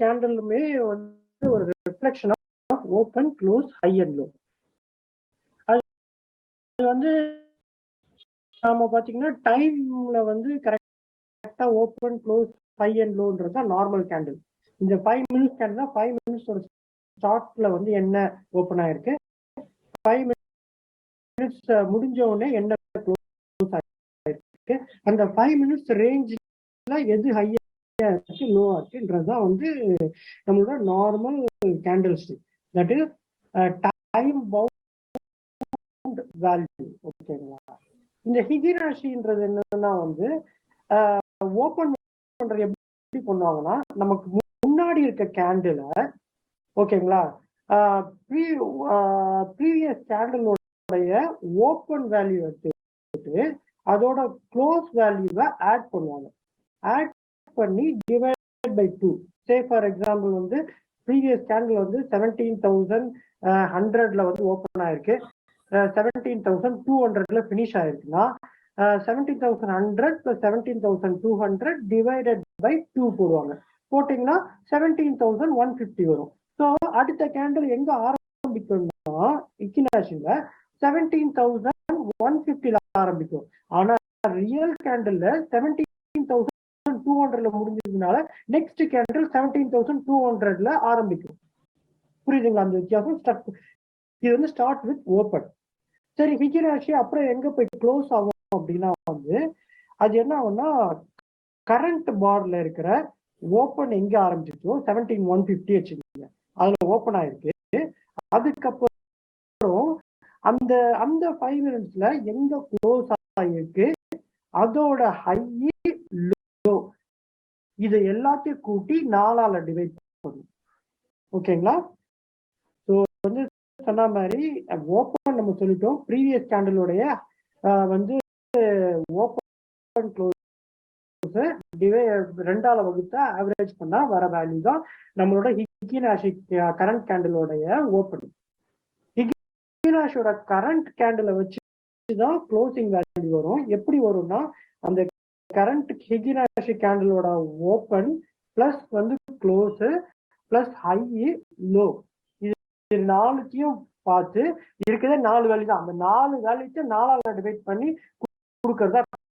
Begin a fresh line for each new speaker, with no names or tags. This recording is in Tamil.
கேண்டலுமே வந்து ஒரு reflection of open close high and low. அது வந்து நாம பாத்தீங்கன்னா டைம்ல வந்து கரெக்டா ஓப்பன் க்ளோஸ் ஹை அண்ட் லோன்றது தான் நார்மல் கேண்டில். இந்த 5 மினிட்ஸ் கேண்டில் 5 மினிட்ஸோட ஸ்டார்ட்ல வந்து என்ன ஓப்பன் ஆயிருக்கு, 5 மினிட்ஸ் முடிஞ்ச உடனே என்ன க்ளோஸ் ஆயிருக்கு, அந்த 5 மினிட்ஸ் ரேஞ்சில் எது ஹையா இருக்கு லோ இருக்குன்றதுதான் வந்து நம்மளோட normal candle stick. That is time bound value. ஓகேங்களா? இந்த ஹிகிராஷின்றது என்னன்னா வந்து ஓப்பன் பண்றது எப்படி பண்ணுவாங்கன்னா, நமக்கு முன்னாடி இருக்க கேண்டில ஓகேங்களா ப்ரீவியஸ் கேண்டிலோடைய ஓப்பன் வேல்யூ எடுத்துட்டு அதோட க்ளோஸ் வேல்யூவை ஆட் பண்ணுவாங்க. ஆட் பண்ணி divide by 2. Say for example வந்து ப்ரீவியஸ் கேண்டில் வந்து 17,100ல வந்து ஓப்பன் ஆயிருக்கு, 17,200ல ஃபினிஷ் ஆயிருக்குன்னா 17,100 + 17,200 டிவைடட் பை 2 போடுவாங்க. போட்டீங்கன்னா 17,150 வரும். ஸோ அடுத்த கேண்டில் எங்க ஆரம்பிக்கும்னா இக்கினாஷில 17,150ல ஆரம்பிக்கும். ஆனா ரியல் கேண்டில்ல 17,200ல முடிஞ்சதுனால நெக்ஸ்ட் கேண்டில் 17,200ல ஆரம்பிக்கும். புரியுதுங்களா அந்த வித்தியாசம்? இது வந்து ஸ்டார்ட் வித் ஓப்பன். சரி, ஹிகிராஷி அப்புறம் எங்க போய் க்ளோஸ் ஆகும் அப்படின்னா வந்து அது என்ன ஆகும்னா கரண்ட் பார்ல இருக்கிற ஓப்பன் எங்க ஆரம்பிச்சிச்சோ 17,150 வச்சுக்கோங்க, அதுல ஓப்பன் ஆயிருக்கு. அதுக்கப்புறம் அந்த அந்த 5 மினிட்ஸ்ல எங்க க்ளோஸ் ஆயிருக்கு அதோட ஹை லோ இது எல்லாத்தையும் கூட்டி 4ஆல டிவைட் பண்ணும். ஓகேங்களா? ஸோ வந்து சொன்ன மாதிரி ஓப்பன் நம்ம சொல்லிட்டோம், ப்ரீவியஸ் கேண்டிலோடைய வந்து ஓப்பன் க்ளோஸ் 2ஆல வகுத்தா ஆவரேஜ் பண்ணா வர வேல்யூ தான் நம்மளோட ஹிகினாஷி கரண்ட் கேண்டிலோடைய ஓப்பனிங். ஹிகினாஷியோட கரண்ட் கேண்டில வச்சுதான் க்ளோசிங் வேல்யூ வரும். எப்படி வரும்னா அந்த கரண்ட் ஹிகினாஷி கேண்டிலோட ஓப்பன் பிளஸ் வந்து க்ளோஸ் பிளஸ் ஹை லோ, இது நாலுத்தையும் பார்த்து இருக்கிறதே 4 வேல்யூ தான். அந்த 4 வேல்யூத்தை 4ஆல டிவைட் பண்ணி கொடுக்கறதா